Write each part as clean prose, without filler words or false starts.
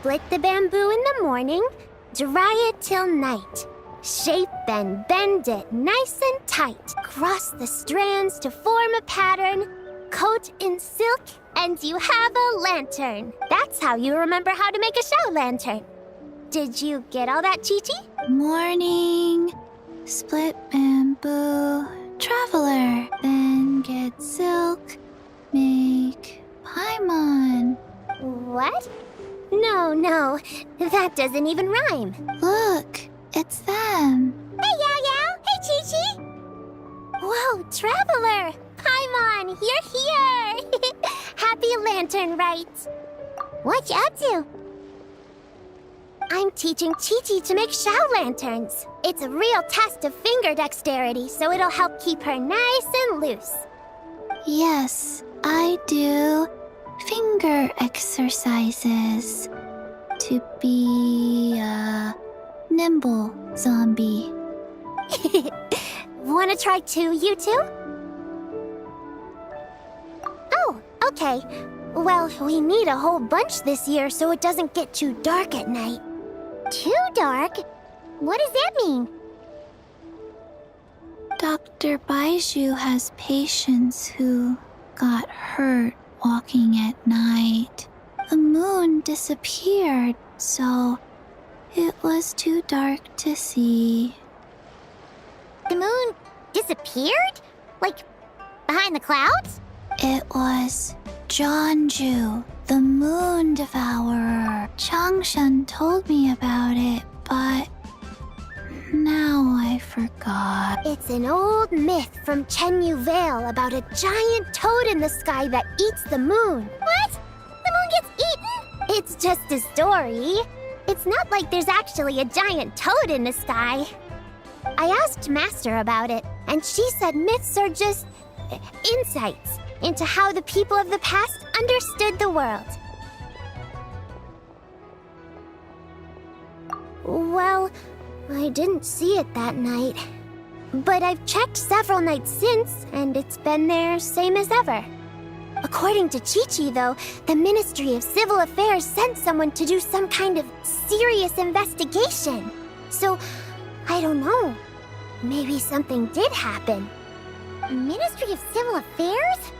Split the bamboo in the morning, dry it till night. Shape and bend it nice and tight. Cross the strands to form a pattern. Coat in silk, and you have a lantern. That's how you remember how to make a show lantern. Did you get all that, Chi-Chi? Morning, split bamboo, traveler, then get silk, make paimon. What? No, that doesn't even rhyme. Look, it's them. Hey, Yao Yao! Hey, Chi-Chi! Whoa, Traveler! Paimon, you're here! Happy lantern rites! What you up to? I'm teaching Chi-Chi to make Shao lanterns. It's a real test of finger dexterity, so it'll help keep her nice and loose. Yes, I do finger exercises to be a nimble zombie. Wanna try too, you two? Oh, okay. Well, we need a whole bunch this year so it doesn't get too dark at night. Too dark? What does that mean? Dr. Baiju has patients who got hurt walking at night. The moon disappeared, so it was too dark to see. The moon disappeared? Like, behind the clouds? It was Jeonju, the moon devourer. Changshan told me about it, but now I forgot. It's an old myth from Chenyu Vale about a giant toad in the sky that eats the moon. What? The moon gets eaten? It's just a story. It's not like there's actually a giant toad in the sky. I asked Master about it, and she said myths are just insights into how the people of the past understood the world. Well, I didn't see it that night. But I've checked several nights since, and it's been there same as ever. According to Chi-Chi, though, the Ministry of Civil Affairs sent someone to do some kind of serious investigation. So, I don't know. Maybe something did happen. Ministry of Civil Affairs?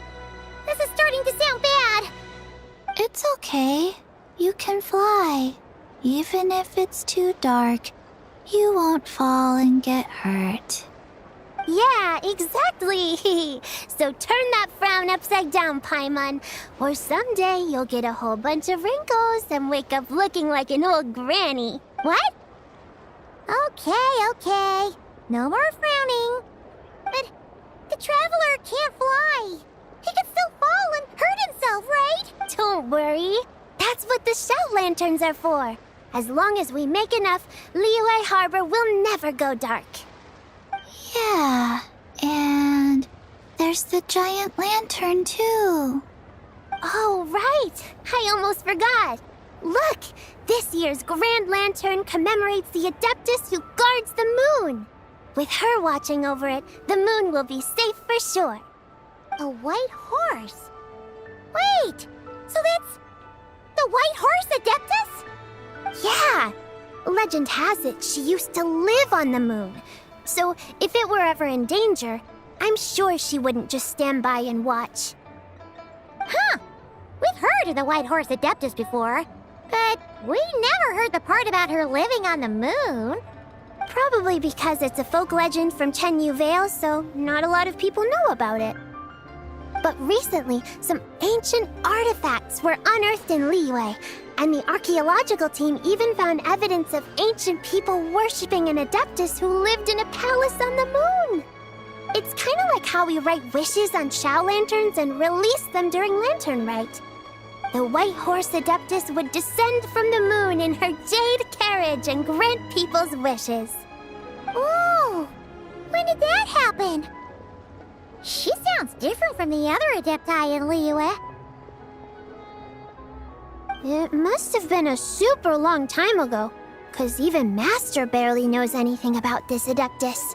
This is starting to sound bad. It's okay. You can fly. Even if it's too dark, you won't fall and get hurt. Yeah, exactly. So turn that frown upside down, Paimon, or someday you'll get a whole bunch of wrinkles and wake up looking like an old granny. What? Okay. No more frowning. But the Traveler can't fly. He could still fall and hurt himself, right? Don't worry. That's what the Shout Lanterns are for. As long as we make enough, Liyue Harbor will never go dark. Yeah, and there's the giant lantern too. Oh, right! I almost forgot. Look! This year's Grand Lantern commemorates the Adeptus who guards the moon. With her watching over it, the moon will be safe for sure. A white horse? Wait! So that's the White Horse Adeptus? Yeah! Legend has it she used to live on the moon. So if it were ever in danger, I'm sure she wouldn't just stand by and watch. Huh! We've heard of the White Horse Adeptus before, but we never heard the part about her living on the moon. Probably because it's a folk legend from Chenyu Vale, so not a lot of people know about it. But recently, some ancient artifacts were unearthed in Liyue, and the archaeological team even found evidence of ancient people worshipping an Adeptus who lived in a palace on the moon. It's kind of like how we write wishes on Shao Lanterns and release them during Lantern Rite. The White Horse Adeptus would descend from the moon in her jade carriage and grant people's wishes. Ooh! When did that happen? She sounds different from the other Adepti in Liyue. It must have been a super long time ago, 'cause even Master barely knows anything about this Adeptus.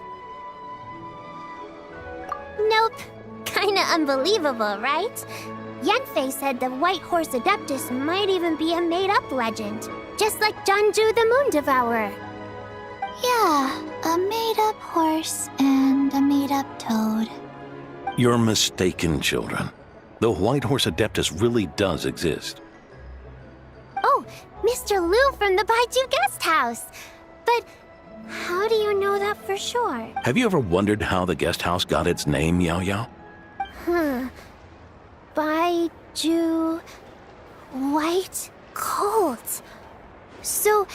Nope. Kinda unbelievable, right? Yenfei said the White Horse Adeptus might even be a made-up legend, just like Jeonju the Moon Devourer. Yeah, a made-up horse and a made-up toad. You're mistaken, children. The White Horse Adeptus really does exist. Oh, Mr. Liu from the Baiju Guest House. But how do you know that for sure? Have you ever wondered how the guest house got its name, Yao Yao? Baiju White Colt. So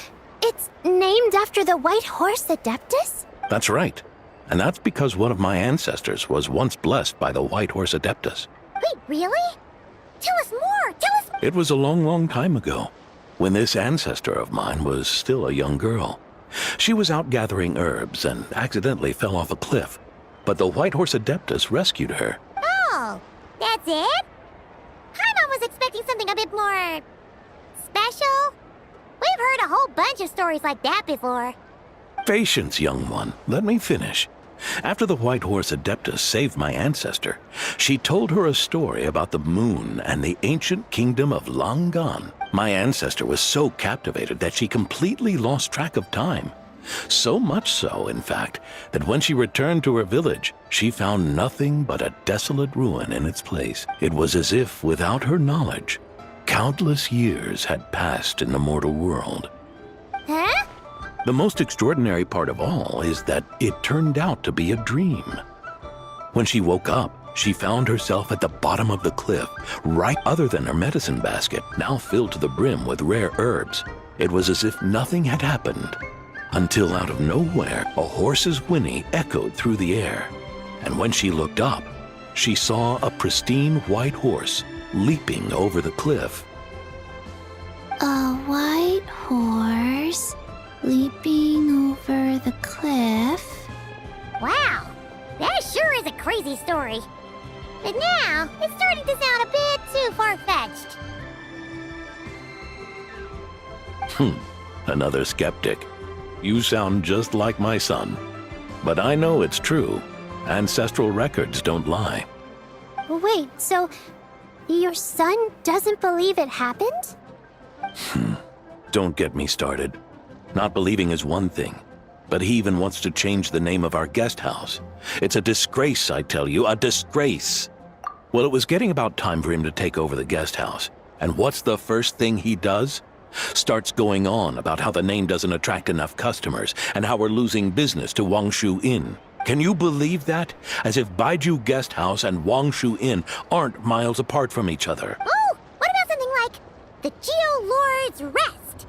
it's named after the White Horse Adeptus? That's right. And that's because one of my ancestors was once blessed by the White Horse Adeptus. Wait, really? Tell us more! Tell us... It was a long, long time ago, when this ancestor of mine was still a young girl. She was out gathering herbs and accidentally fell off a cliff, but the White Horse Adeptus rescued her. Oh, that's it? Paimon was expecting something a bit more... special? We've heard a whole bunch of stories like that before. Patience, young one. Let me finish. After the White Horse Adeptus saved my ancestor, she told her a story about the moon and the ancient kingdom of Langan. My ancestor was so captivated that she completely lost track of time. So much so, in fact, that when she returned to her village, she found nothing but a desolate ruin in its place. It was as if, without her knowledge, countless years had passed in the mortal world. Huh? The most extraordinary part of all is that it turned out to be a dream. When she woke up, she found herself at the bottom of the cliff, right other than her medicine basket, now filled to the brim with rare herbs. It was as if nothing had happened, until out of nowhere, a horse's whinny echoed through the air. And when she looked up, she saw a pristine white horse leaping over the cliff. A white horse leaping over the cliff? Wow, that sure is a crazy story. But now, it's starting to sound a bit too far-fetched. Another skeptic. You sound just like my son. But I know it's true. Ancestral records don't lie. Wait, so your son doesn't believe it happened? Don't get me started. Not believing is one thing, but he even wants to change the name of our guest house. It's a disgrace, I tell you, a disgrace. Well, it was getting about time for him to take over the guest house. And what's the first thing he does? Starts going on about how the name doesn't attract enough customers and how we're losing business to Wangshu Inn. Can you believe that? As if Baiju Guest House and Wangshu Inn aren't miles apart from each other. Oh, what about something like the Geo Lord's Rest?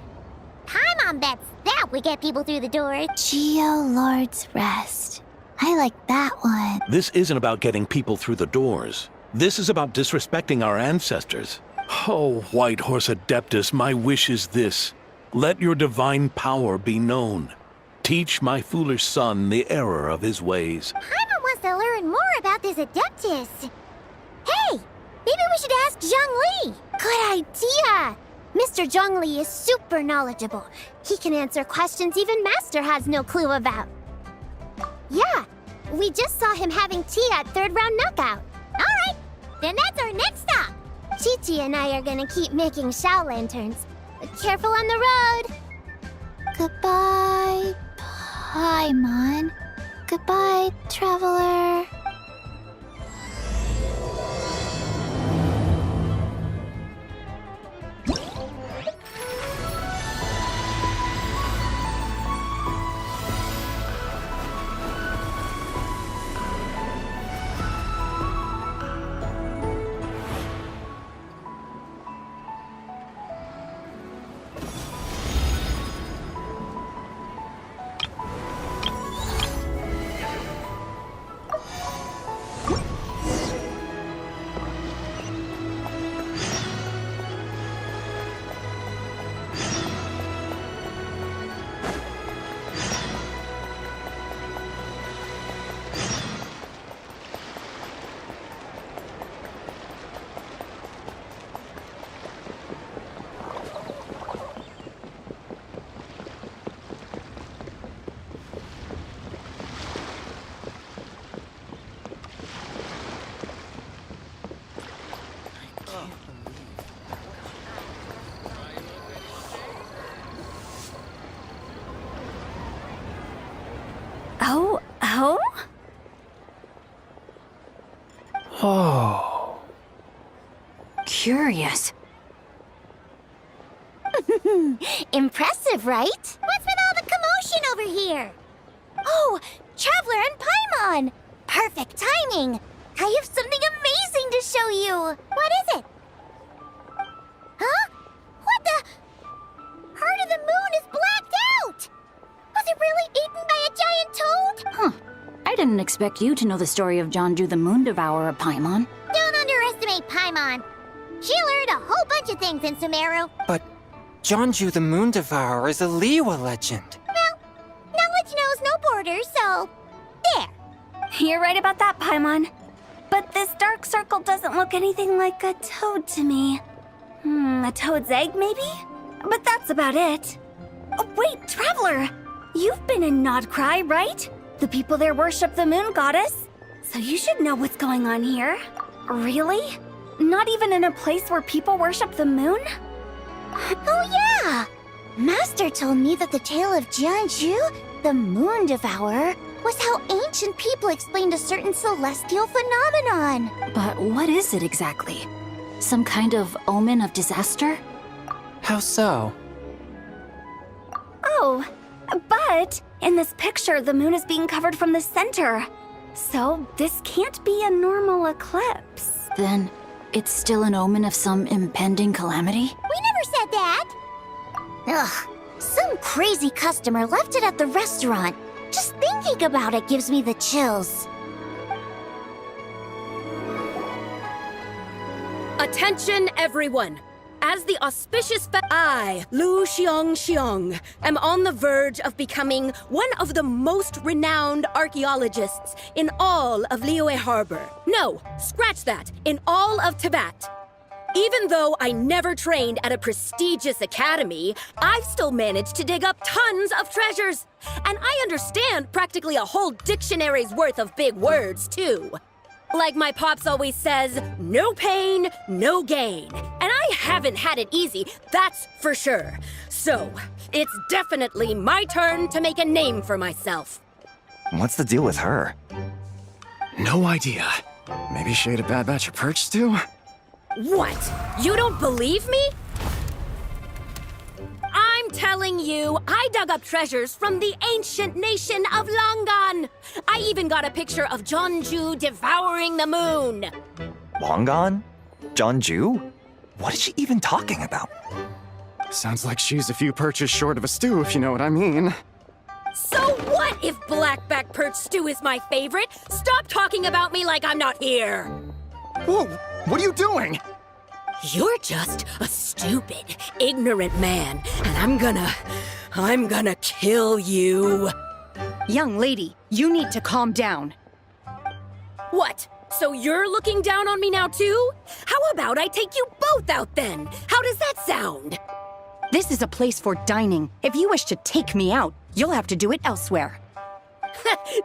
Paimon bets that we get people through the door. Geo Lord's Rest. I like that one. This isn't about getting people through the doors. This is about disrespecting our ancestors. Oh, White Horse Adeptus, my wish is this. Let your divine power be known. Teach my foolish son the error of his ways. Paimon wants to learn more about this Adeptus. Hey, maybe we should ask Zhang Li. Good idea. Mr. Zhang Li is super knowledgeable. He can answer questions even Master has no clue about. Yeah, we just saw him having tea at third round knockout. All right, then that's our next stop. Chi-Chi and I are gonna keep making Shao lanterns. But careful on the road. Goodbye, Paimon. Goodbye, traveler. curious. Impressive, right? What's with all the commotion over here? Oh, Traveler and Paimon! Perfect timing! I have something amazing to show you! What is it? Huh? What the? Heart of the Moon is blacked out! Was it really eaten by a giant toad? Huh. I didn't expect you to know the story of Jonju the Moon Devourer, Paimon. Don't underestimate Paimon. She learned a whole bunch of things in Sumeru. But Jonju the Moon Devourer is a Liyue legend. Well, knowledge knows no borders, so... there. You're right about that, Paimon. But this dark circle doesn't look anything like a toad to me. A toad's egg, maybe? But that's about it. Oh, wait, Traveler! You've been in Nodcry, right? The people there worship the moon goddess. So you should know what's going on here. Really? Not even in a place where people worship the moon? Oh yeah! Master told me that the tale of Jianzhu, the Moon Devourer, was how ancient people explained a certain celestial phenomenon. But what is it exactly? Some kind of omen of disaster? How so? Oh, but in this picture, the moon is being covered from the center. So this can't be a normal eclipse. Then it's still an omen of some impending calamity? We never said that! Ugh, some crazy customer left it at the restaurant. Just thinking about it gives me the chills. Attention, everyone! As the auspicious I, Lu Xiong, am on the verge of becoming one of the most renowned archaeologists in all of Liyue Harbor. No, scratch that, in all of Tibet. Even though I never trained at a prestigious academy, I've still managed to dig up tons of treasures. And I understand practically a whole dictionary's worth of big words, too. Like my pops always says, no pain, no gain. And I haven't had it easy, that's for sure. So, it's definitely my turn to make a name for myself. What's the deal with her? No idea. Maybe she ate a bad batch of perch stew? What? You don't believe me? I'm telling you, I dug up treasures from the ancient nation of Longan. I even got a picture of Jonju devouring the moon. Longan? Jonju? What is she even talking about? Sounds like she's a few perches short of a stew, if you know what I mean. So what if blackback perch stew is my favorite? Stop talking about me like I'm not here. Whoa! What are you doing? You're just a stupid, ignorant man, and I'm gonna kill you. Young lady, you need to calm down. What? So you're looking down on me now too? How about I take you both out then? How does that sound? This is a place for dining. If you wish to take me out, you'll have to do it elsewhere.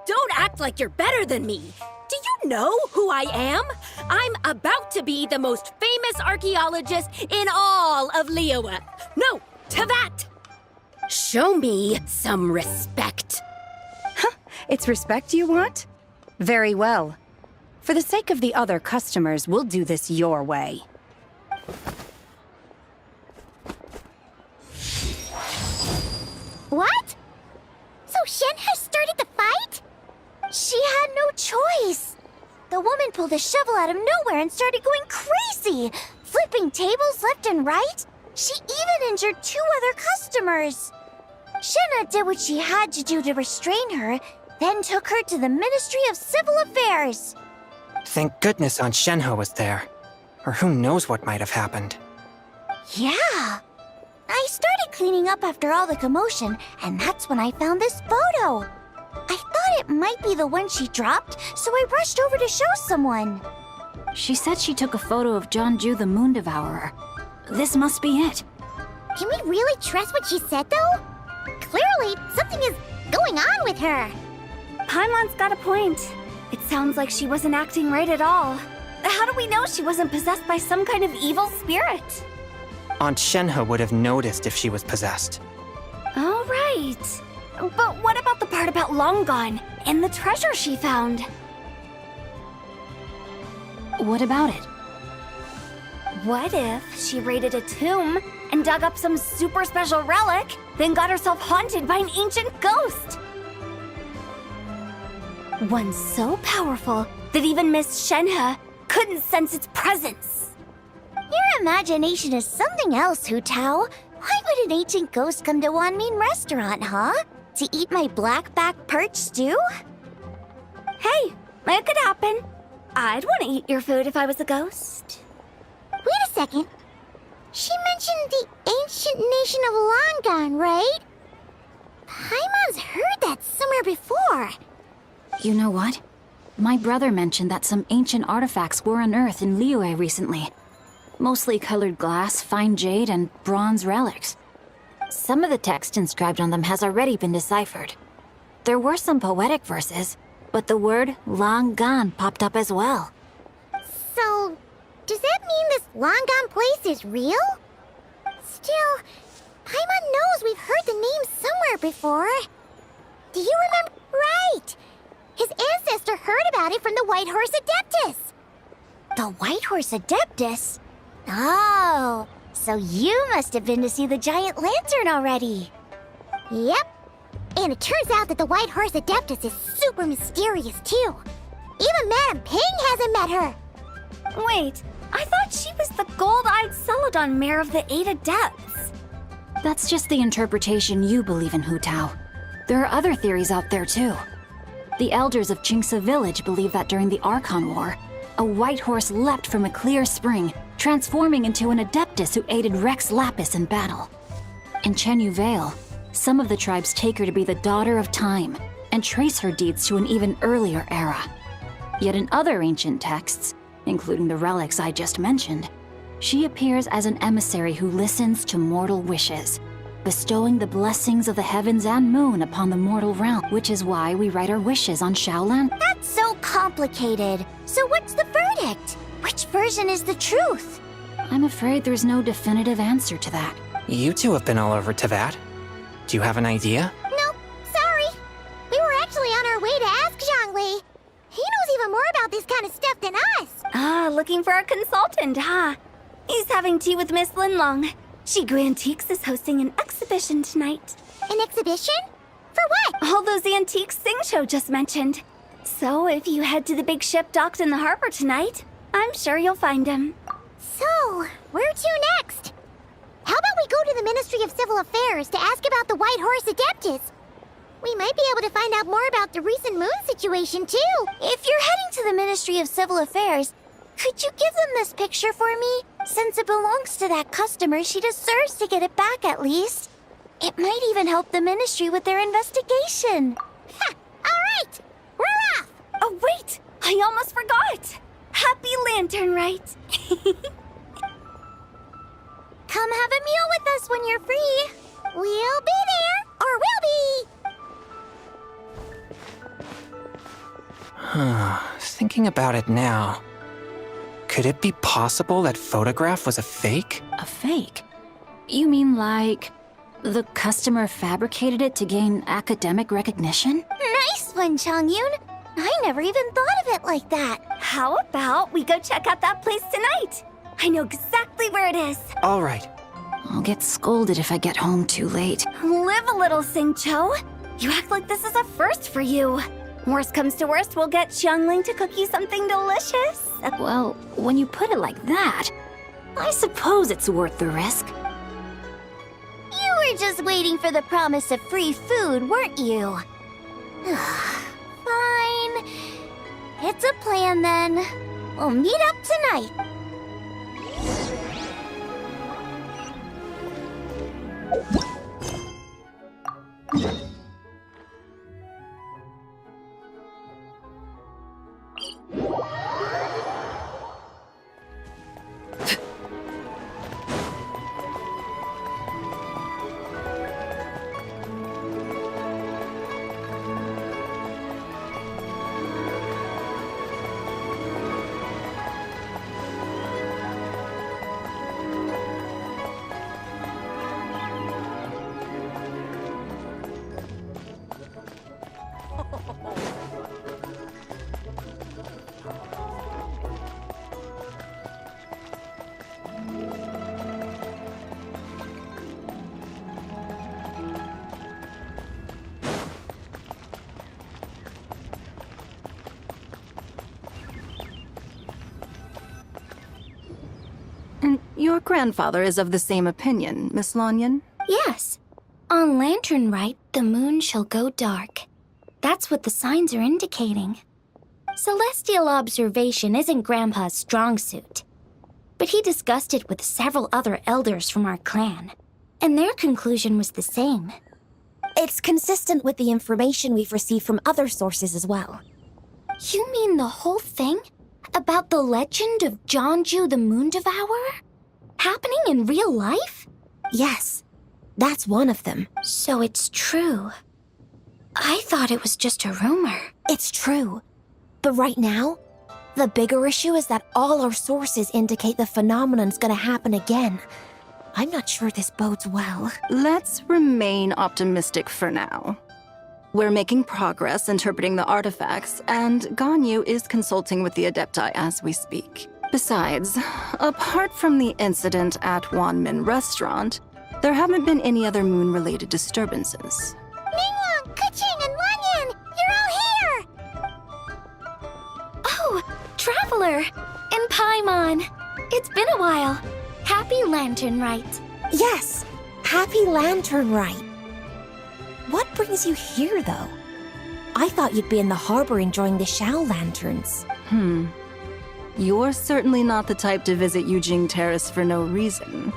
Don't act like you're better than me. Do you know who I am? I'm about to be the most famous archaeologist in all of Liyue. No, Tibet! Show me some respect. It's respect you want? Very well. For the sake of the other customers, we'll do this your way. What? So Shen has started the fight? She had no choice. The woman pulled a shovel out of nowhere and started going crazy, flipping tables left and right. She even injured 2 other customers. Shenna did what she had to do to restrain her, then took her to the Ministry of Civil Affairs. Thank goodness Aunt Shenhe was there. Or who knows what might have happened. Yeah. I started cleaning up after all the commotion, and that's when I found this photo. I thought it might be the one she dropped, so I rushed over to show someone. She said she took a photo of Jonju the Moon Devourer. This must be it. Can we really trust what she said, though? Clearly, something is going on with her. Paimon's got a point. It sounds like she wasn't acting right at all. How do we know she wasn't possessed by some kind of evil spirit? Aunt Shenhe would have noticed if she was possessed. All right. But what about the part about Longan and the treasure she found? What about it? What if she raided a tomb and dug up some super special relic, then got herself haunted by an ancient ghost? One so powerful that even Miss Shenhe couldn't sense its presence. Your imagination is something else, Hu Tao. Why would an ancient ghost come to Wanmin restaurant, huh? To eat my blackback perch stew? Hey, it could happen. I'd want to eat your food if I was a ghost. Wait a second. She mentioned the ancient nation of Longan, right? Paimon's heard that somewhere before. You know what? My brother mentioned that some ancient artifacts were unearthed in Liyue recently. Mostly colored glass, fine jade, and bronze relics. Some of the text inscribed on them has already been deciphered. There were some poetic verses, but the word Longan popped up as well. So, does that mean this Longan place is real? Still, Paimon knows we've heard the name somewhere before. Do you remember? Right! His ancestor heard about it from the White Horse Adeptus. The White Horse Adeptus? Oh, so you must have been to see the giant lantern already. Yep. And it turns out that the White Horse Adeptus is super mysterious, too. Even Madame Ping hasn't met her. Wait, I thought she was the gold-eyed Celadon mare of the Eight Adepts. That's just the interpretation you believe in, Hu Tao. There are other theories out there, too. The elders of Qingce village believe that during the Archon War, a white horse leapt from a clear spring, transforming into an Adeptus who aided Rex Lapis in battle. In Chenyu Vale, some of the tribes take her to be the daughter of time and trace her deeds to an even earlier era. Yet in other ancient texts, including the relics I just mentioned, she appears as an emissary who listens to mortal wishes, bestowing the blessings of the heavens and moon upon the mortal realm, which is why we write our wishes on Shaolan. That's so complicated. So what's the verdict? Which version is the truth? I'm afraid there's no definitive answer to that. You two have been all over Teyvat. Do you have an idea? Nope, sorry. We were actually on our way to ask Zhongli. He knows even more about this kind of stuff than us. Ah, looking for a consultant, huh? He's having tea with Miss Linlong. Shigu Antiques is hosting an exhibition tonight. An exhibition? For what? All those antiques Sing Show just mentioned. So if you head to the big ship docked in the harbor tonight, I'm sure you'll find him. So, where to next? How about we go to the Ministry of Civil Affairs to ask about the White Horse Adeptus? We might be able to find out more about the recent moon situation, too. If you're heading to the Ministry of Civil Affairs, could you give them this picture for me? Since it belongs to that customer, she deserves to get it back at least. It might even help the Ministry with their investigation. Ha! All right! We're off! Oh, wait! I almost forgot! Happy Lanternlit! Come have a meal with us when you're free. We'll be there, or we'll be. Thinking about it now, could it be possible that photograph was a fake? A fake? You mean like the customer fabricated it to gain academic recognition? Nice one, Changyun. I never even thought of it like that. How about we go check out that place tonight? I know exactly where it is. All right. I'll get scolded if I get home too late. Live a little, Sing-Cho. You act like this is a first for you. Worst comes to worst, we'll get Xiangling to cook you something delicious. Well, when you put it like that, I suppose it's worth the risk. You were just waiting for the promise of free food, weren't you? Fine. It's a plan then. We'll meet up tonight. Your grandfather is of the same opinion, Miss Lanyan? Yes. On Lanternlit, the moon shall go dark. That's what the signs are indicating. Celestial observation isn't Grandpa's strong suit. But he discussed it with several other elders from our clan, and their conclusion was the same. It's consistent with the information we've received from other sources as well. You mean the whole thing? About the legend of Jeonju the Moon Devourer? Happening in real life? Yes, that's one of them. So it's true. I thought it was just a rumor. It's true. But right now, the bigger issue is that all our sources indicate the phenomenon's gonna happen again. I'm not sure this bodes well. Let's remain optimistic for now. We're making progress interpreting the artifacts, and Ganyu is consulting with the Adepti as we speak. Besides, apart from the incident at Wanmin Restaurant, there haven't been any other moon-related disturbances. Ningguang, Keqing, and Lanyan! You're all here! Oh, Traveler! And Paimon! It's been a while. Happy Lanternlit. Yes, happy Lanternlit. What brings you here, though? I thought you'd be in the harbor enjoying the Shao lanterns. You're certainly not the type to visit Yujing Terrace for no reason.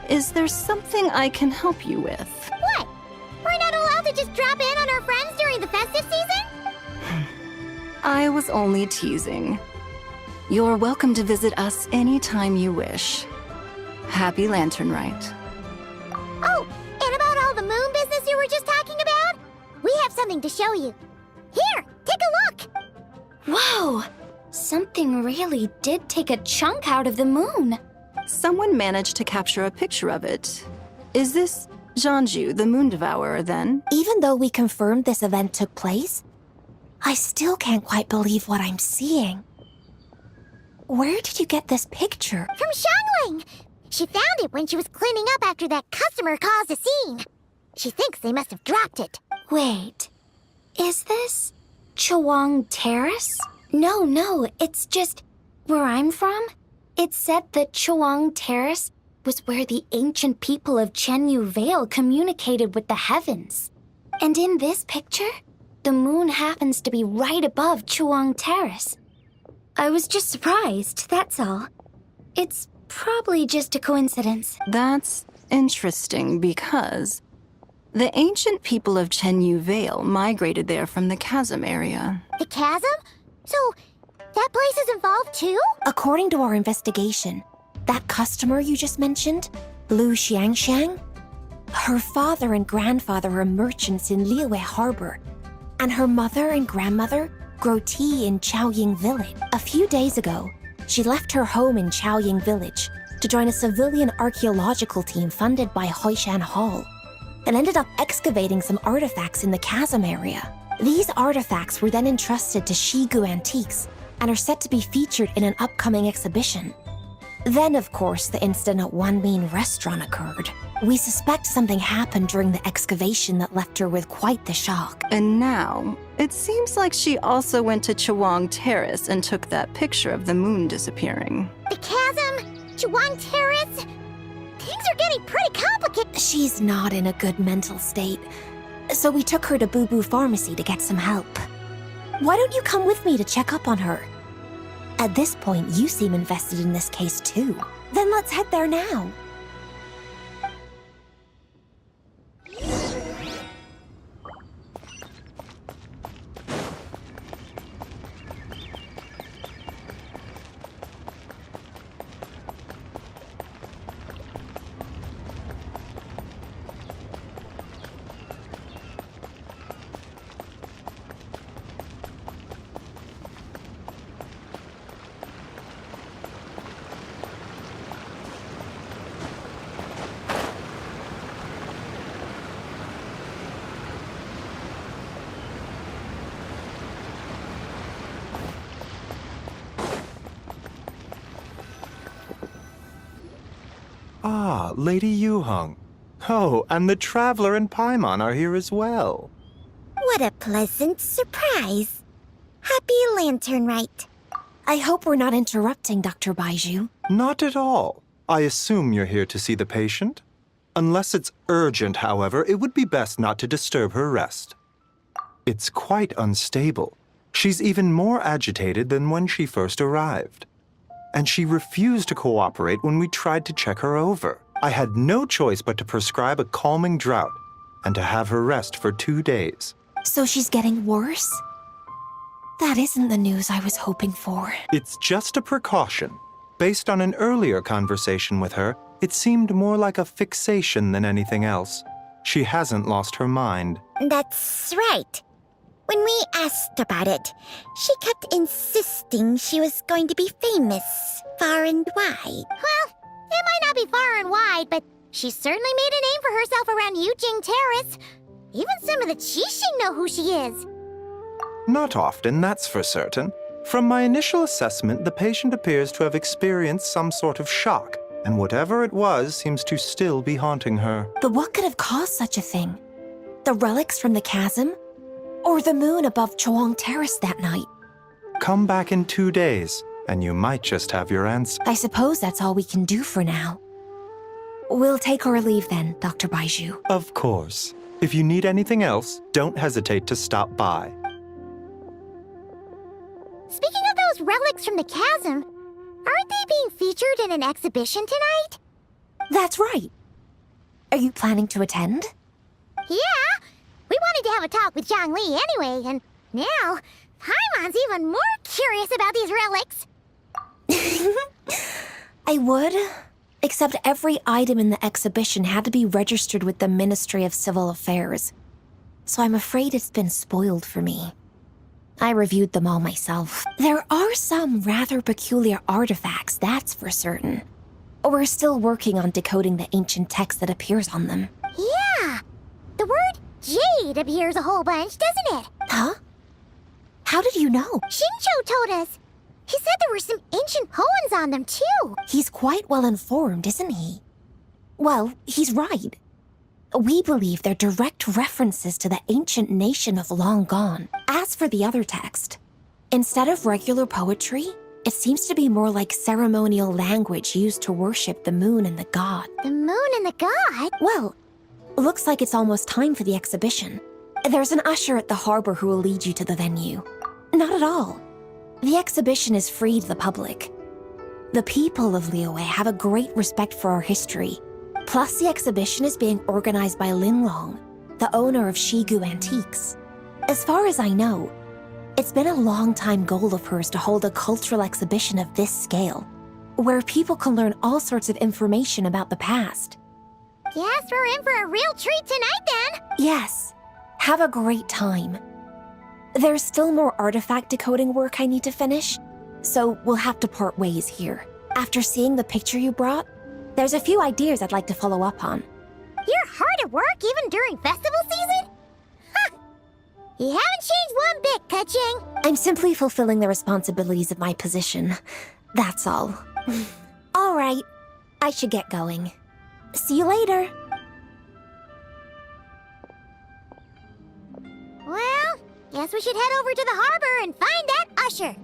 Is there something I can help you with? What? We're not allowed to just drop in on our friends during the festive season? I was only teasing. You're welcome to visit us anytime you wish. Happy Lanternlit. Oh, and about all the moon business you were just talking about? We have something to show you. Here, take a look! Whoa! Something really did take a chunk out of the moon. Someone managed to capture a picture of it. Is this Jeonju, the Moon Devourer, then? Even though we confirmed this event took place, I still can't quite believe what I'm seeing. Where did you get this picture? From Shanling! She found it when she was cleaning up after that customer caused a scene. She thinks they must have dropped it. Wait, is this Chawang Terrace? No, it's just where I'm from. It said that Chawang Terrace was where the ancient people of Chenyu Vale communicated with the heavens. And in this picture, the moon happens to be right above Chawang Terrace. I was just surprised, that's all. It's probably just a coincidence. That's interesting because the ancient people of Chenyu Vale migrated there from the chasm area. The chasm? So, that place is involved too? According to our investigation, that customer you just mentioned, Lu Xiangxiang, her father and grandfather are merchants in Liyue Harbor, and her mother and grandmother grow tea in Chaoying Village. A few days ago, she left her home in Chaoying Village to join a civilian archaeological team funded by Hoishan Hall, and ended up excavating some artifacts in the chasm area. These artifacts were then entrusted to Shigu Antiques and are set to be featured in an upcoming exhibition. Then, of course, the incident at Wanmin Restaurant occurred. We suspect something happened during the excavation that left her with quite the shock. And now, it seems like she also went to Chawang Terrace and took that picture of the moon disappearing. The chasm? Chawang Terrace? Things are getting pretty complicated. She's not in a good mental state, so we took her to Boo Boo Pharmacy to get some help. Why don't you come with me to check up on her? At this point, you seem invested in this case too. Then let's head there now. Ah, Lady Yuheng. Oh, and the Traveler and Paimon are here as well. What a pleasant surprise. Happy Lanternlit. I hope we're not interrupting, Dr. Baiju. Not at all. I assume you're here to see the patient? Unless it's urgent, however, it would be best not to disturb her rest. It's quite unstable. She's even more agitated than when she first arrived. And she refused to cooperate when we tried to check her over. I had no choice but to prescribe a calming draught and to have her rest for 2 days. So she's getting worse? That isn't the news I was hoping for. It's just a precaution. Based on an earlier conversation with her, it seemed more like a fixation than anything else. She hasn't lost her mind. That's right. When we asked about it, she kept insisting she was going to be famous, far and wide. Well, it might not be far and wide, but she certainly made a name for herself around Yujing Terrace. Even some of the Qixing know who she is. Not often, that's for certain. From my initial assessment, the patient appears to have experienced some sort of shock, and whatever it was seems to still be haunting her. But what could have caused such a thing? The relics from the chasm? Or the moon above Chuang Terrace that night? Come back in 2 days, and you might just have your answer. I suppose that's all we can do for now. We'll take our leave then, Dr. Baizhu. Of course. If you need anything else, don't hesitate to stop by. Speaking of those relics from the chasm, aren't they being featured in an exhibition tonight? That's right. Are you planning to attend? Yeah! We wanted to have a talk with Zhangli anyway, and now Paimon's even more curious about these relics. I would, except every item in the exhibition had to be registered with the Ministry of Civil Affairs. So I'm afraid it's been spoiled for me. I reviewed them all myself. There are some rather peculiar artifacts, that's for certain. We're still working on decoding the ancient text that appears on them. Yeah! The word jade appears a whole bunch, doesn't it? Huh? How did you know? Xingqiu told us. He said there were some ancient poems on them, too. He's quite well informed, isn't he? Well, he's right. We believe they're direct references to the ancient nation of long gone. As for the other text, instead of regular poetry, it seems to be more like ceremonial language used to worship the moon and the god. The moon and the god? Well, looks like it's almost time for the exhibition. There's an usher at the harbor who will lead you to the venue. Not at all. The exhibition is free to the public. The people of Liyue have a great respect for our history. Plus, the exhibition is being organized by Linlong, the owner of Shigu Antiques. As far as I know, it's been a long-time goal of hers to hold a cultural exhibition of this scale, where people can learn all sorts of information about the past. Guess we're in for a real treat tonight, then. Yes. Have a great time. There's still more artifact decoding work I need to finish, so we'll have to part ways here. After seeing the picture you brought, there's a few ideas I'd like to follow up on. You're hard at work even during festival season? Huh. You haven't changed one bit, Keqing. I'm simply fulfilling the responsibilities of my position. That's all. All right. I should get going. See you later. Well, guess we should head over to the harbor and find that usher.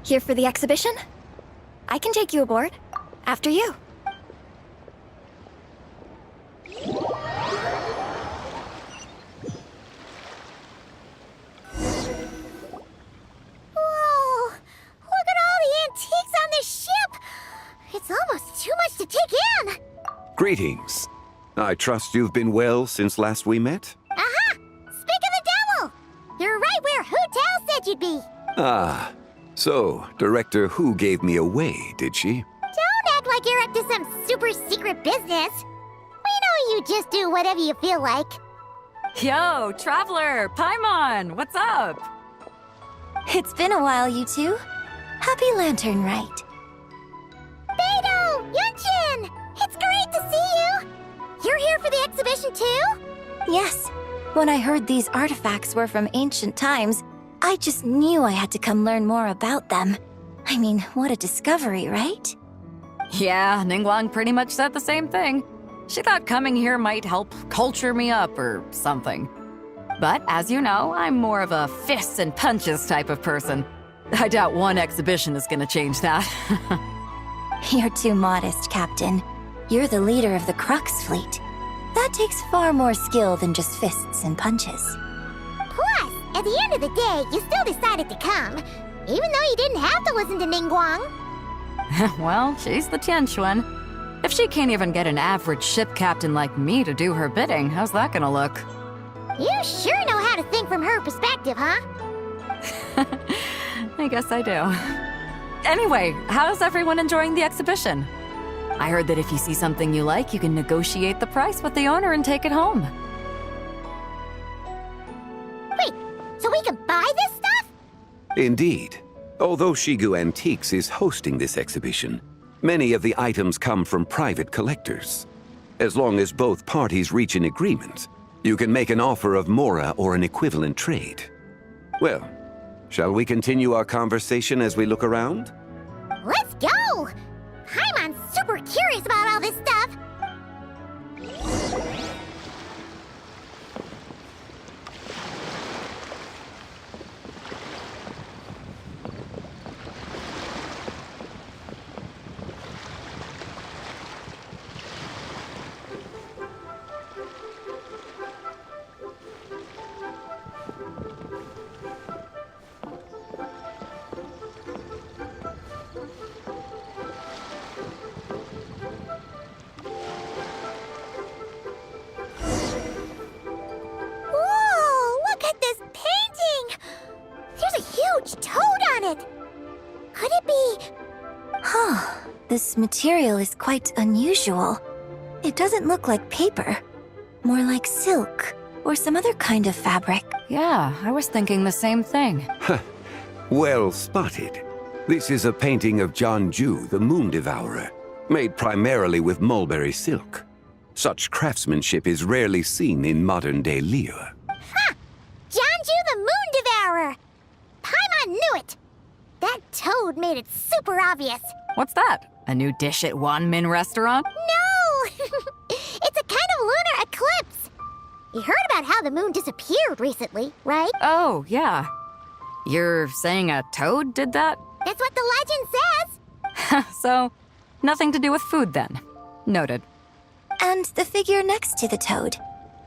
Here for the exhibition? I can take you aboard. After you. Whoa! Look at all the antiques on this ship! It's almost too much to take in! Greetings. I trust you've been well since last we met? Aha! Speak of the devil! You're right where Hu Tao said you'd be! Ah, so Director Hu gave me away, did she? Don't act like you're up to some super secret business. We know you just do whatever you feel like. Yo, Traveler! Paimon! What's up? It's been a while, you two. Happy Lanternlit. Beidou! Yunshin! It's great to see you! You're here for the exhibition too? Yes. When I heard these artifacts were from ancient times, I just knew I had to come learn more about them. I mean, what a discovery, right? Yeah, Ningguang pretty much said the same thing. She thought coming here might help culture me up or something. But as you know, I'm more of a fists and punches type of person. I doubt one exhibition is gonna change that. You're too modest, Captain. You're the leader of the Crux fleet. That takes far more skill than just fists and punches. Plus, at the end of the day, you still decided to come, even though you didn't have to listen to Ningguang. Well, she's the Tianquan. If she can't even get an average ship captain like me to do her bidding, how's that gonna look? You sure know how to think from her perspective, huh? I guess I do. Anyway, how's everyone enjoying the exhibition? I heard that if you see something you like, you can negotiate the price with the owner and take it home. Wait, so we can buy this stuff? Indeed. Although Shigu Antiques is hosting this exhibition, many of the items come from private collectors. As long as both parties reach an agreement, you can make an offer of mora or an equivalent trade. Well, shall we continue our conversation as we look around? Let's go! Paimon's super curious about all this stuff. This material is quite unusual. It doesn't look like paper. More like silk, or some other kind of fabric. Yeah, I was thinking the same thing. Well spotted. This is a painting of Jianju, the Moon Devourer, made primarily with mulberry silk. Such craftsmanship is rarely seen in modern-day Liyue. Ha! Jianju the Moon Devourer! Paimon knew it! That toad made it super obvious. What's that? A new dish at Wanmin restaurant? No! It's a kind of lunar eclipse. You heard about how the moon disappeared recently, right? Oh, yeah. You're saying a toad did that? That's what the legend says. So, nothing to do with food then. Noted. And the figure next to the toad.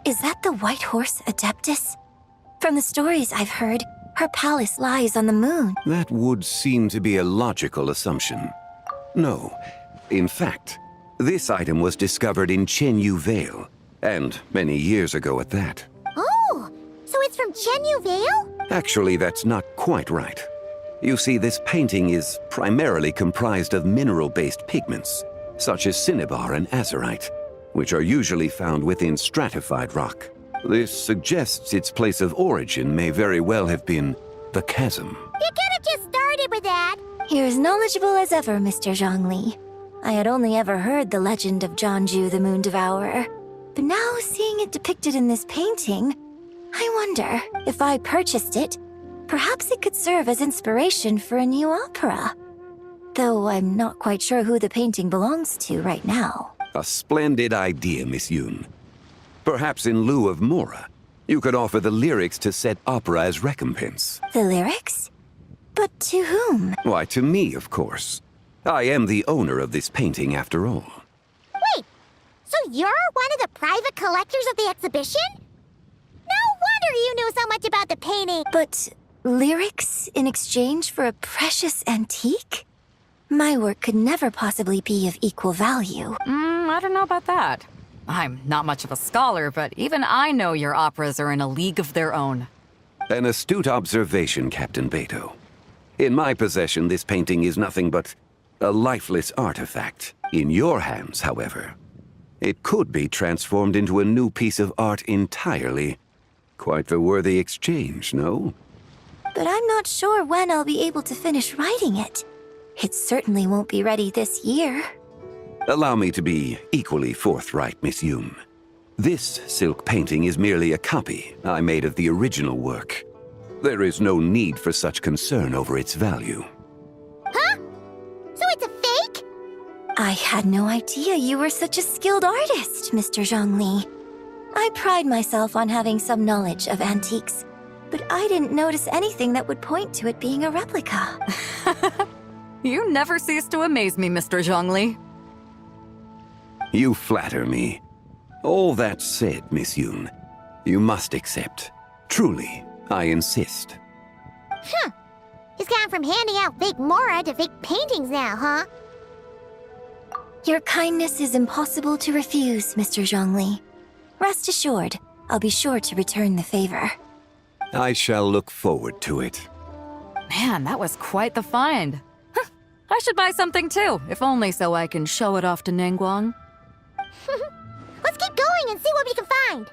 Is that the white horse Adeptus? From the stories I've heard, her palace lies on the moon. That would seem to be a logical assumption. No. In fact, this item was discovered in Chenyu Vale, and many years ago at that. Oh, so it's from Chenyu Vale? Actually, that's not quite right. You see, this painting is primarily comprised of mineral-based pigments, such as cinnabar and azurite, which are usually found within stratified rock. This suggests its place of origin may very well have been the chasm. You could have just started with that. You're as knowledgeable as ever, Mr. Zhongli. I had only ever heard the legend of Jianju the Moon Devourer, but now seeing it depicted in this painting, I wonder if I purchased it, perhaps it could serve as inspiration for a new opera. Though I'm not quite sure who the painting belongs to right now. A splendid idea, Miss Yoon. Perhaps in lieu of mora, you could offer the lyrics to said opera as recompense. The lyrics? But to whom? Why, to me, of course. I am the owner of this painting, after all. Wait, so you're one of the private collectors of the exhibition? No wonder you knew so much about the painting. But lyrics in exchange for a precious antique? My work could never possibly be of equal value. I don't know about that. I'm not much of a scholar, but even I know your operas are in a league of their own. An astute observation, Captain Beto. In my possession, this painting is nothing but a lifeless artifact. In your hands, however, it could be transformed into a new piece of art entirely. Quite the worthy exchange, no? But I'm not sure when I'll be able to finish writing it. It certainly won't be ready this year. Allow me to be equally forthright, Miss Yoon. This silk painting is merely a copy I made of the original work. There is no need for such concern over its value. Huh? So it's a fake? I had no idea you were such a skilled artist, Mr. Zhongli. I pride myself on having some knowledge of antiques, but I didn't notice anything that would point to it being a replica. You never cease to amaze me, Mr. Zhongli. You flatter me. All that said, Miss Yoon, you must accept. Truly, I insist. Huh. He's gone from handing out fake Mora to fake paintings now, huh? Your kindness is impossible to refuse, Mr. Zhongli. Rest assured, I'll be sure to return the favor. I shall look forward to it. Man, that was quite the find. I should buy something too, if only so I can show it off to Ningguang. Let's keep going and see what we can find.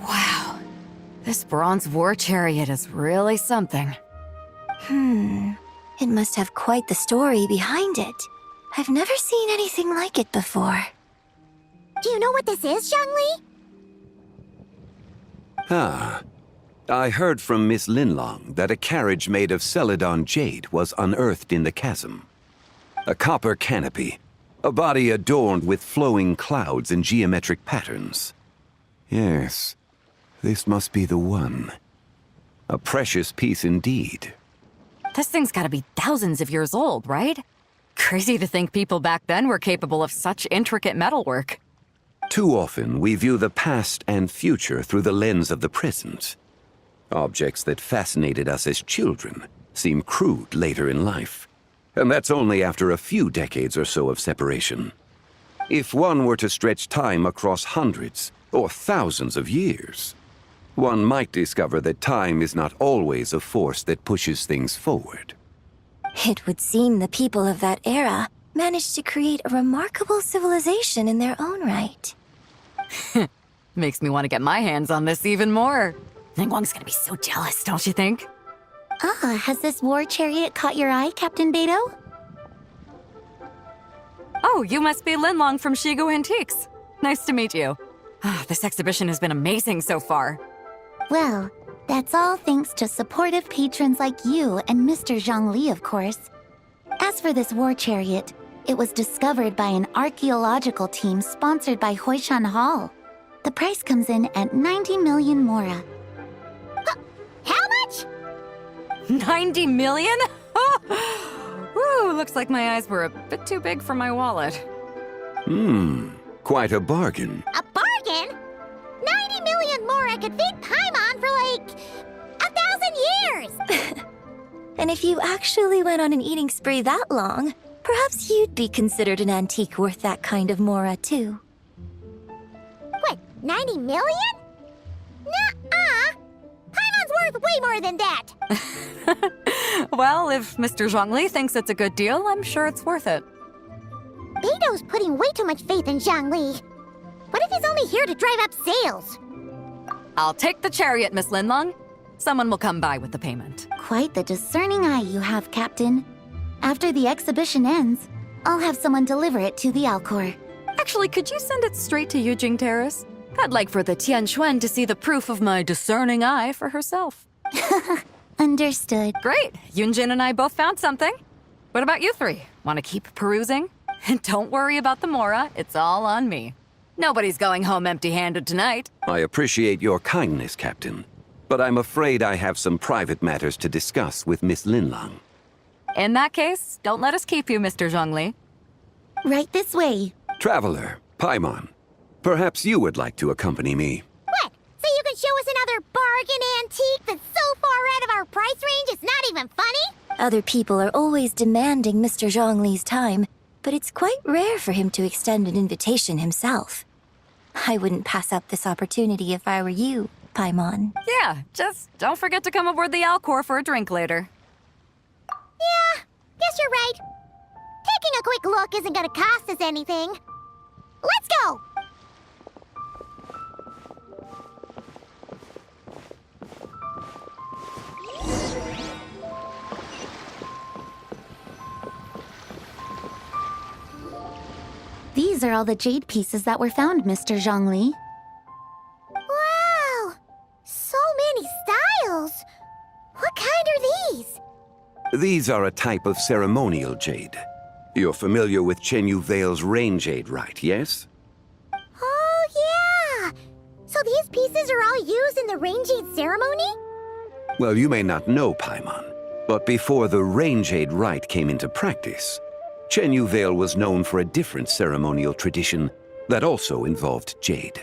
Wow, this bronze war chariot is really something. It must have quite the story behind it. I've never seen anything like it before. Do you know what this is, Zhongli? Ah. I heard from Miss Linlong that a carriage made of Celadon jade was unearthed in the chasm. A copper canopy, a body adorned with flowing clouds and geometric patterns. Yes, this must be the one. A precious piece indeed. This thing's gotta be thousands of years old, right? Crazy to think people back then were capable of such intricate metalwork. Too often, we view the past and future through the lens of the present. Objects that fascinated us as children seem crude later in life. And that's only after a few decades or so of separation. If one were to stretch time across hundreds or thousands of years, one might discover that time is not always a force that pushes things forward. It would seem the people of that era managed to create a remarkable civilization in their own right. Makes me want to get my hands on this even more. Ningguang's gonna be so jealous, don't you think? Has this war chariot caught your eye, Captain Beidou? Oh, you must be Linlong from Shigu Antiques. Nice to meet you. This exhibition has been amazing so far. Well, that's all thanks to supportive patrons like you and Mr. Zhongli, of course. As for this war chariot, it was discovered by an archaeological team sponsored by Hoishan Hall. The price comes in at 90 million Mora. How much? 90 million? Woo, looks like my eyes were a bit too big for my wallet. Quite a bargain. A bargain? 90 million Mora could feed Paimon for like 1,000 years! And if you actually went on an eating spree that long, perhaps you'd be considered an antique worth that kind of Mora, too. What, 90 million? Nuh-uh! Paimon's worth way more than that! Well, if Mr. Zhongli thinks it's a good deal, I'm sure it's worth it. Beidou's putting way too much faith in Zhongli. What if he's only here to drive up sales? I'll take the chariot, Miss Linlong. Someone will come by with the payment. Quite the discerning eye you have, Captain. After the exhibition ends, I'll have someone deliver it to the Alcor. Actually, could you send it straight to Yujing Terrace? I'd like for the Tianquan to see the proof of my discerning eye for herself. Understood. Great. Yunjin and I both found something. What about you three? Want to keep perusing? And don't worry about the Mora. It's all on me. Nobody's going home empty-handed tonight. I appreciate your kindness, Captain, but I'm afraid I have some private matters to discuss with Miss Linlong. In that case, don't let us keep you, Mr. Zhongli. Right this way. Traveler, Paimon, perhaps you would like to accompany me. What? So you can show us another bargain antique that's so far out of our price range it's not even funny? Other people are always demanding Mr. Zhongli's time, but it's quite rare for him to extend an invitation himself. I wouldn't pass up this opportunity if I were you, Paimon. Yeah, just don't forget to come aboard the Alcor for a drink later. Yeah, guess you're right. Taking a quick look isn't gonna cost us anything. Let's go! These are all the jade pieces that were found, Mr. Zhongli. Wow! So many styles! What kind are these? These are a type of ceremonial jade. You're familiar with Chenyu Vale's rain jade, right, yes? Oh, yeah! So these pieces are all used in the rain jade ceremony? Well, you may not know, Paimon, but before the rain jade rite came into practice, Chenyu Vale was known for a different ceremonial tradition that also involved jade.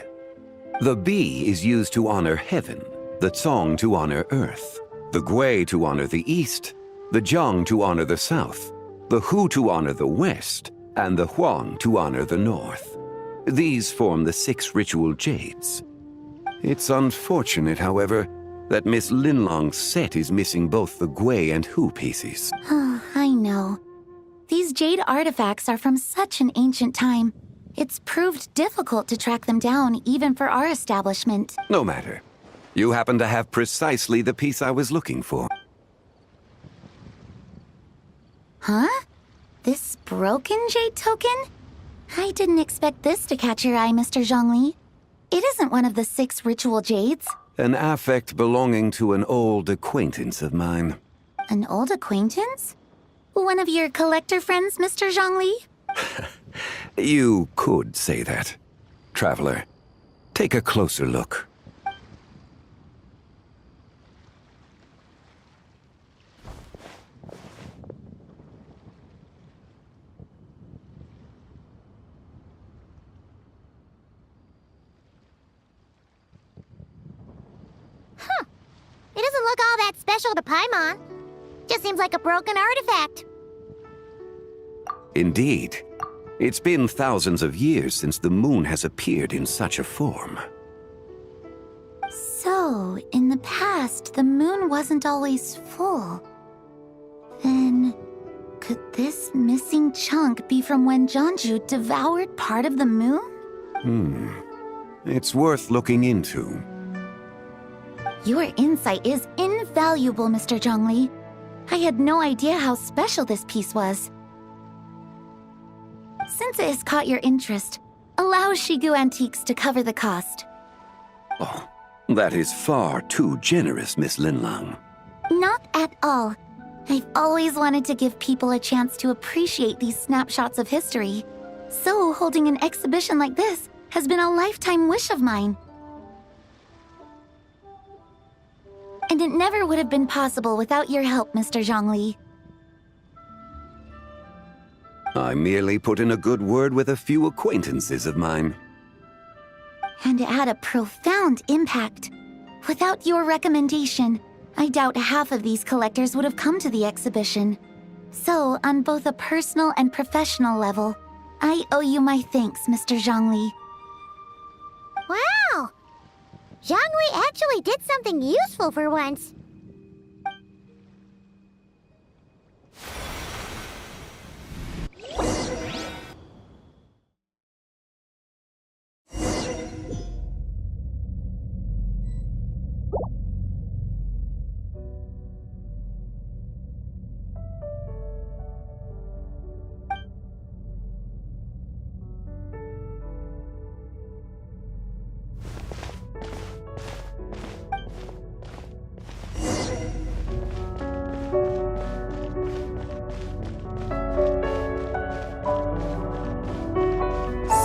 The Bi is used to honor heaven, the Tsong to honor earth, the Gui to honor the east, the Jiang to honor the south, the Hu to honor the west, and the Huang to honor the north. These form the 6 ritual jades. It's unfortunate, however, that Miss Linlong's set is missing both the Gui and Hu pieces. I know. These jade artifacts are from such an ancient time. It's proved difficult to track them down, even for our establishment. No matter. You happen to have precisely the piece I was looking for. Huh? This broken jade token? I didn't expect this to catch your eye, Mr. Zhongli. It isn't one of the 6 ritual jades. An affect belonging to an old acquaintance of mine. An old acquaintance? One of your collector friends, Mr. Zhongli? You could say that. Traveler, take a closer look. Huh. It doesn't look all that special to Paimon. Just seems like a broken artifact. Indeed. It's been thousands of years since the moon has appeared in such a form. So, in the past, the moon wasn't always full. Then, could this missing chunk be from when Jianzhu devoured part of the moon? It's worth looking into. Your insight is invaluable, Mr. Zhongli. I had no idea how special this piece was. Since it has caught your interest, allow Shigu Antiques to cover the cost. Oh, that is far too generous, Miss Linlang. Not at all. I've always wanted to give people a chance to appreciate these snapshots of history. So holding an exhibition like this has been a lifetime wish of mine. And it never would have been possible without your help, Mr. Zhongli. I merely put in a good word with a few acquaintances of mine. And it had a profound impact. Without your recommendation, I doubt half of these collectors would have come to the exhibition. So, on both a personal and professional level, I owe you my thanks, Mr. Zhongli. Wow! Zhongli actually did something useful for once.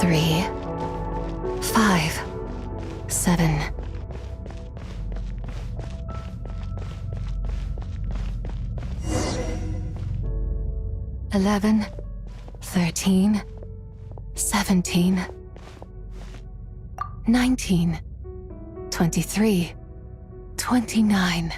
Three, 5, 7. $11, 13, 17, 19, 23, 29.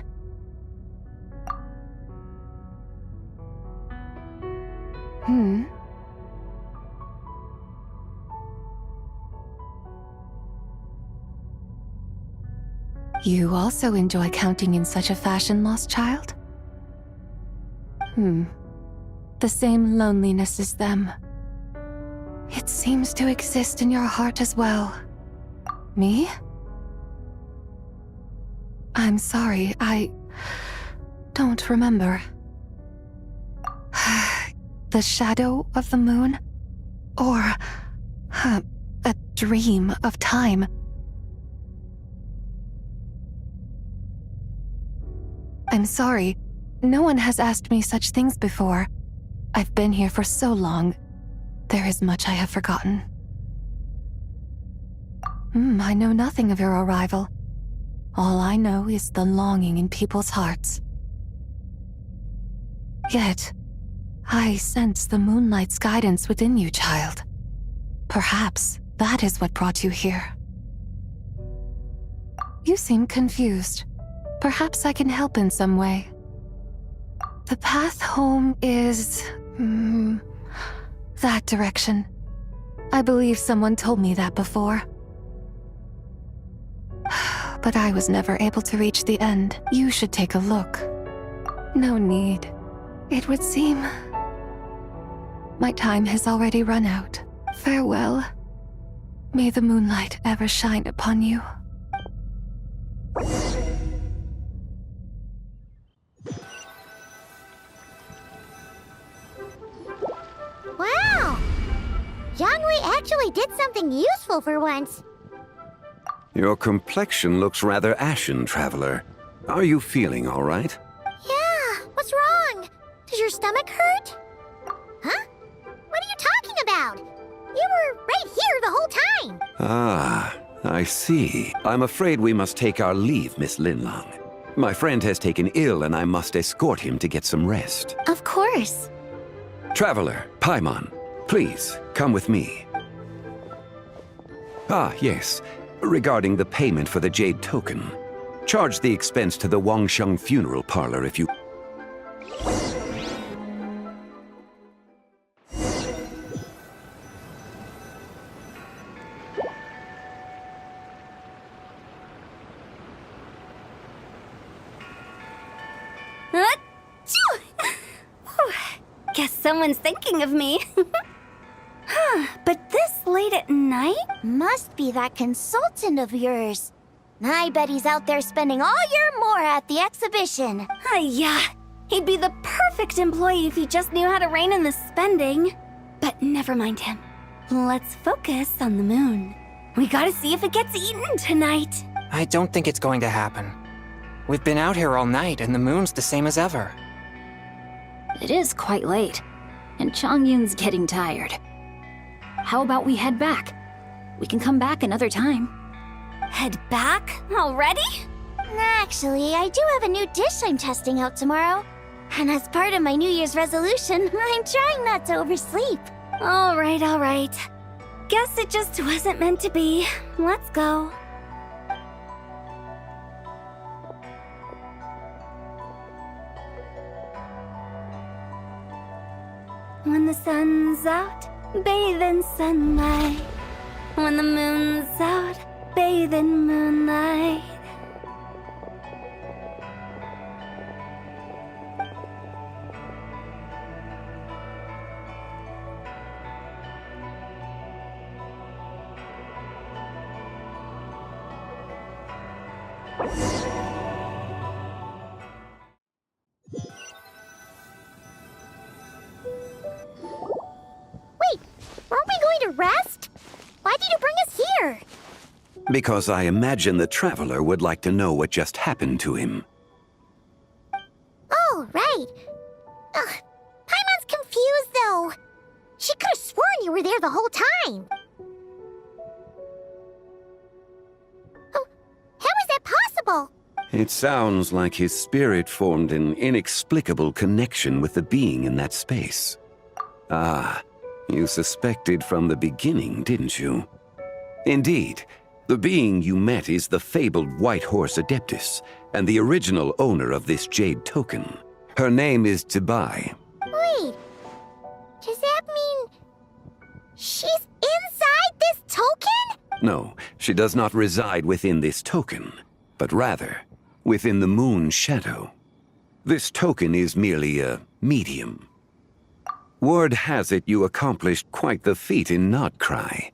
You also enjoy counting in such a fashion, lost child? The same loneliness as them. It seems to exist in your heart as well. Me? I'm sorry, I don't remember. The shadow of the moon? Or A dream of time. I'm sorry. No one has asked me such things before. I've been here for so long. There is much I have forgotten. I know nothing of your arrival. All I know is the longing in people's hearts. Yet, I sense the moonlight's guidance within you, child. Perhaps that is what brought you here. You seem confused. Perhaps I can help in some way. The path home is... that direction. I believe someone told me that before. But I was never able to reach the end. You should take a look. No need. It would seem... my time has already run out. Farewell. May the moonlight ever shine upon you. Wow! Jiangwei actually did something useful for once. Your complexion looks rather ashen, Traveler. Are you feeling all right? Yeah, what's wrong? Does your stomach hurt? Huh? What are you talking about? You were right here the whole time. Ah, I see. I'm afraid we must take our leave, Miss Linlang. My friend has taken ill and I must escort him to get some rest. Of course. Traveler, Paimon, please, come with me. Ah, yes. Regarding the payment for the Jade Token. Charge the expense to the Wangsheng Funeral Parlor if you... Guess someone's thinking of me. But this late at night? Must be that consultant of yours. I bet he's out there spending all year more at the exhibition. Yeah, he'd be the perfect employee if he just knew how to rein in the spending. But never mind him. Let's focus on the moon. We gotta see if it gets eaten tonight. I don't think it's going to happen. We've been out here all night and the moon's the same as ever. It is quite late, and Chongyun's getting tired. How about we head back? We can come back another time. Head back? Already? Actually, I do have a new dish I'm testing out tomorrow. And as part of my New Year's resolution, I'm trying not to oversleep. All right. Guess it just wasn't meant to be. Let's go. When the sun's out, bathe in sunlight. When the moon's out, bathe in moonlight. Wait, aren't we going to rest? Why did you bring us here? Because I imagine the Traveler would like to know what just happened to him. Oh, right. Paimon's confused, though. She could have sworn you were there the whole time. Oh, how is that possible? It sounds like his spirit formed an inexplicable connection with the being in that space. Ah, you suspected from the beginning, didn't you? Indeed, the being you met is the fabled White Horse Adeptus, and the original owner of this Jade Token. Her name is Tibai. Wait, does that mean she's inside this token? No, she does not reside within this token, but rather within the moon's shadow. This token is merely a medium. Word has it you accomplished quite the feat in Nodcry.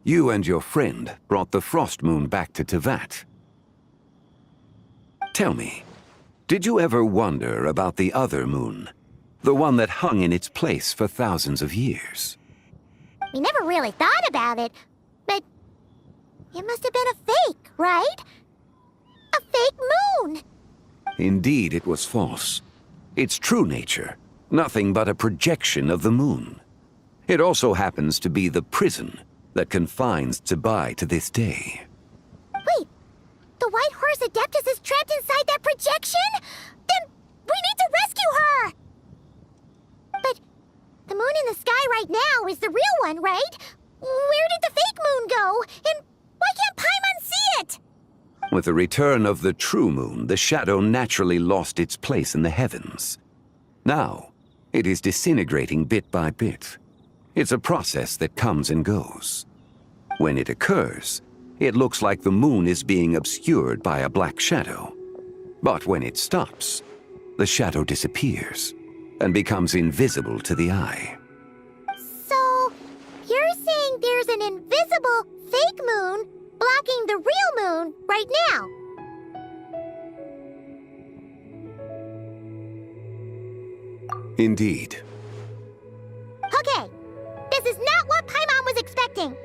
You and your friend brought the Frost Moon back to Tevat. Tell me, did you ever wonder about the other moon? The one that hung in its place for thousands of years? We never really thought about it, but it must have been a fake, right? A fake moon! Indeed, it was false. Its true nature, nothing but a projection of the moon. It also happens to be the prison that confines Zibai to this day. Wait, the White Horse Adeptus is trapped inside that projection? Then we need to rescue her! But the moon in the sky right now is the real one, right? Where did the fake moon go? And why can't Paimon see it? With the return of the true moon, the shadow naturally lost its place in the heavens. Now, it is disintegrating bit by bit. It's a process that comes and goes. When it occurs, it looks like the moon is being obscured by a black shadow. But when it stops, the shadow disappears and becomes invisible to the eye. So, you're saying there's an invisible fake moon blocking the real moon right now? Indeed. Okay, this is not what Paimon was expecting.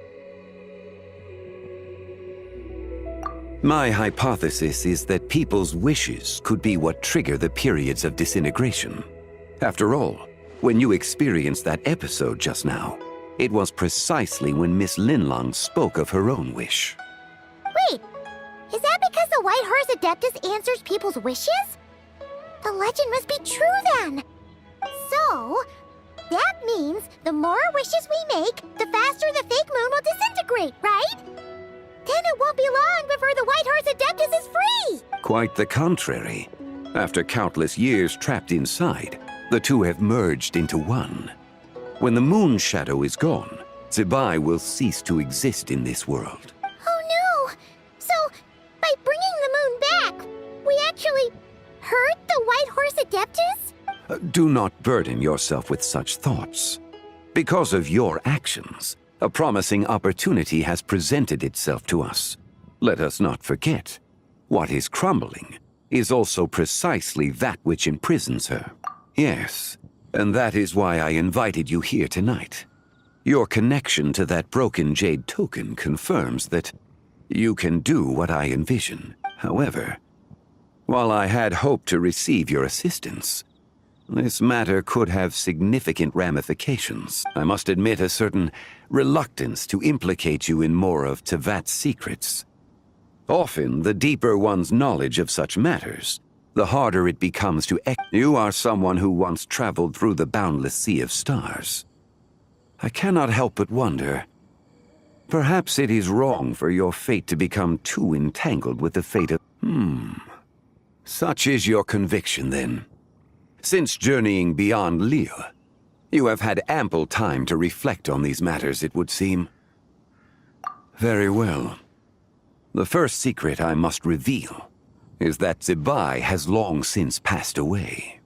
My hypothesis is that people's wishes could be what trigger the periods of disintegration. After all, when you experienced that episode just now, it was precisely when Miss Linlong spoke of her own wish. Wait, is that because the White Horse Adeptus answers people's wishes? The legend must be true then. So, that means the more wishes we make, the faster the fake moon will disintegrate, right? Then it won't be long before the White Horse Adeptus is free! Quite the contrary. After countless years trapped inside, the two have merged into one. When the moon shadow is gone, Zibai will cease to exist in this world. Oh no! So, by bringing the moon back, we actually hurt the White Horse Adeptus? Do not burden yourself with such thoughts. Because of your actions, a promising opportunity has presented itself to us. Let us not forget, what is crumbling is also precisely that which imprisons her. Yes, and that is why I invited you here tonight. Your connection to that broken jade token confirms that you can do what I envision. However, while I had hoped to receive your assistance, this matter could have significant ramifications. I must admit a certain reluctance to implicate you in more of Tevat's secrets. Often, the deeper one's knowledge of such matters, the harder it becomes to You are someone who once traveled through the boundless sea of stars. I cannot help but wonder, perhaps it is wrong for your fate to become too entangled with the fate of... Such is your conviction, then. Since journeying beyond Lille, you have had ample time to reflect on these matters, it would seem. Very well. The first secret I must reveal is that Zibai has long since passed away.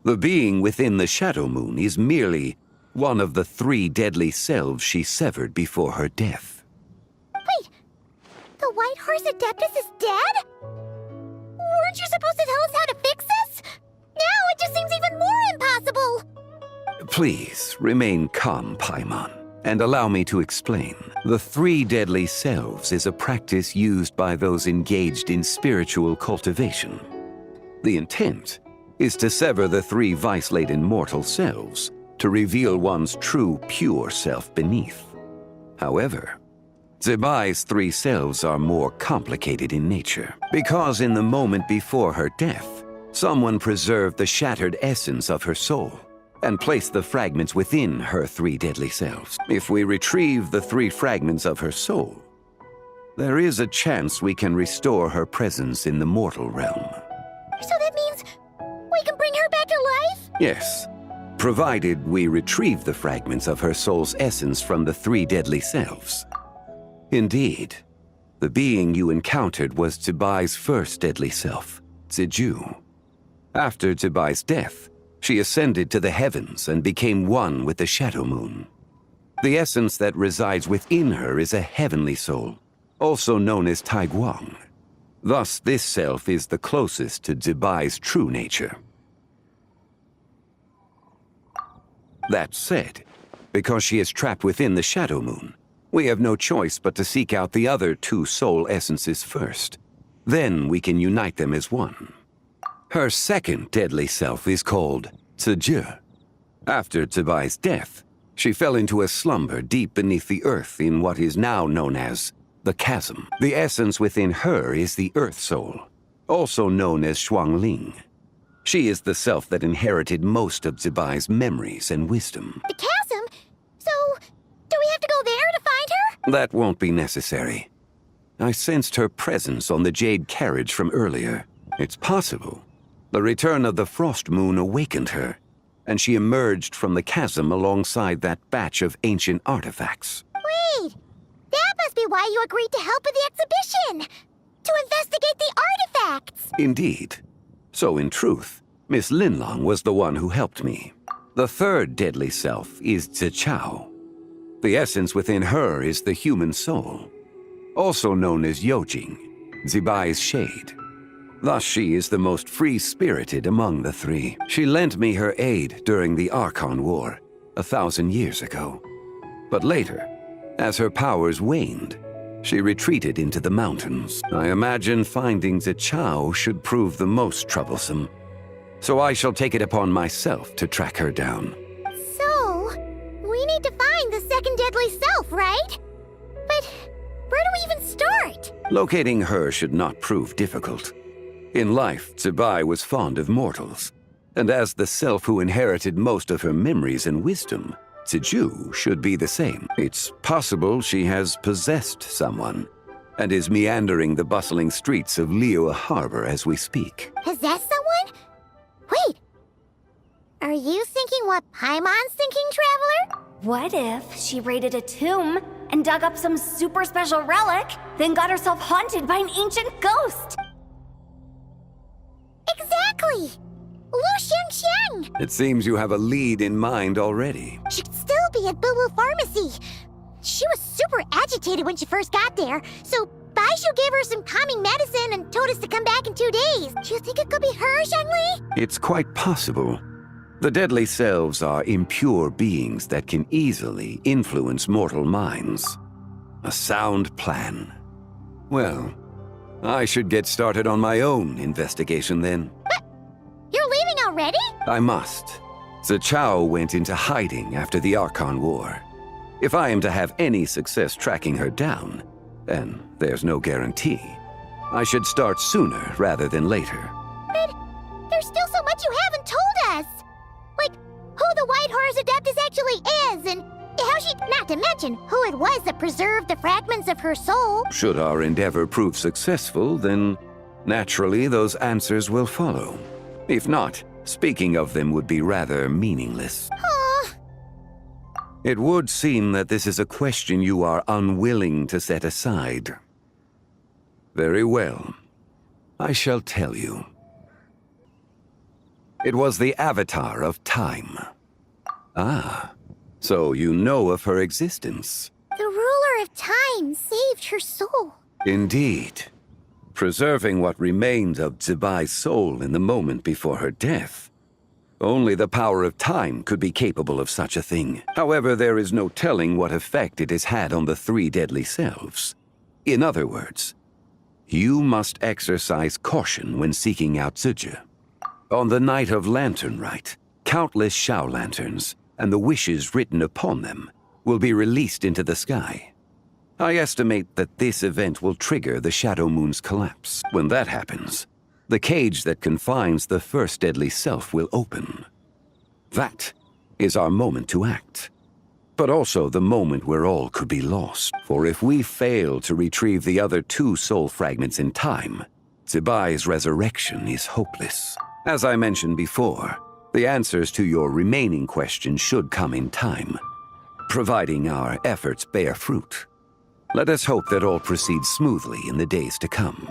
The being within the Shadow Moon is merely one of the 3 deadly selves she severed before her death. Wait, the White Horse Adeptus is dead? Weren't you supposed to tell us how to fix this? Now it just seems even more impossible! Please, remain calm, Paimon, and allow me to explain. The 3 deadly selves is a practice used by those engaged in spiritual cultivation. The intent is to sever the 3 vice-laden mortal selves to reveal one's true, pure self beneath. However, Zibai's 3 selves are more complicated in nature, because in the moment before her death, someone preserved the shattered essence of her soul and placed the fragments within her 3 deadly selves. If we retrieve the 3 fragments of her soul, there is a chance we can restore her presence in the mortal realm. So that means we can bring her back to life? Yes, provided we retrieve the fragments of her soul's essence from the 3 deadly selves. Indeed, the being you encountered was Zibai's first deadly self, Ziju. After Zibai's death, she ascended to the heavens and became one with the Shadow Moon. The essence that resides within her is a heavenly soul, also known as Taiguang. Thus, this self is the closest to Zibai's true nature. That said, Because she is trapped within the Shadow Moon, we have no choice but to seek out the other 2 soul essences first. Then we can unite them as one. Her second deadly self is called Ziji. After Zibai's death, she fell into a slumber deep beneath the earth in what is now known as the Chasm. The essence within her is the Earth Soul, also known as Xuangling. She is the self that inherited most of Zibai's memories and wisdom. The chasm? So, do we have to go there to find her? That won't be necessary. I sensed her presence on the jade carriage from earlier. It's possible the return of the Frost Moon awakened her, and she emerged from the chasm alongside that batch of ancient artifacts. Wait! That must be why you agreed to help with the exhibition! To investigate the artifacts! Indeed. So in truth, Miss Linlong was the one who helped me. The third deadly self is Zichao. The essence within her is the human soul, also known as Yojing, Zibai's shade. Thus she is the most free-spirited among the 3. She lent me her aid during the Archon War 1,000 years ago. But later, as her powers waned, she retreated into the mountains. I imagine finding Zichao should prove the most troublesome, so I shall take it upon myself to track her down. So, we need to find the second deadly self, right? But where do we even start? Locating her should not prove difficult. In life, Zibai was fond of mortals, and as the self who inherited most of her memories and wisdom, Ziju should be the same. It's possible she has possessed someone, and is meandering the bustling streets of Liyue Harbor as we speak. Possess someone? Wait! Are you thinking what Paimon's thinking, Traveler? What if she raided a tomb and dug up some super special relic, then got herself haunted by an ancient ghost? Exactly! Lu Xiangxiang! It seems you have a lead in mind already. She'd still be at Boo Boo Pharmacy. She was super agitated when she first got there, so Baishu gave her some calming medicine and told us to come back in 2 days. Do you think it could be her, Zhengli? It's quite possible. The deadly selves are impure beings that can easily influence mortal minds. A sound plan. Well, I should get started on my own investigation then. But you're leaving already? I must. Zichao went into hiding after the Archon War. If I am to have any success tracking her down, then there's no guarantee. I should start sooner rather than later. But there's still so much you haven't told us! Like, who the White Horse Adeptus actually is, and how she... Not to mention who it was that preserved the fragments of her soul. Should our endeavor prove successful, then naturally those answers will follow. If not, speaking of them would be rather meaningless. Aww. It would seem that this is a question you are unwilling to set aside. Very well. I shall tell you. It was the Avatar of Time. Ah, so you know of her existence. The ruler of time saved her soul. Indeed. Preserving what remained of Zibai's soul in the moment before her death. Only the power of time could be capable of such a thing. However, there is no telling what effect it has had on the 3 deadly selves. In other words, you must exercise caution when seeking out Ziji. On the night of Lanternlit, countless Shao lanterns, and the wishes written upon them, will be released into the sky. I estimate that this event will trigger the Shadow Moon's collapse. When that happens, the cage that confines the first deadly self will open. That is our moment to act. But also the moment where all could be lost. For if we fail to retrieve the other 2 soul fragments in time, Zibai's resurrection is hopeless. As I mentioned before, the answers to your remaining questions should come in time, providing our efforts bear fruit. Let us hope that all proceeds smoothly in the days to come.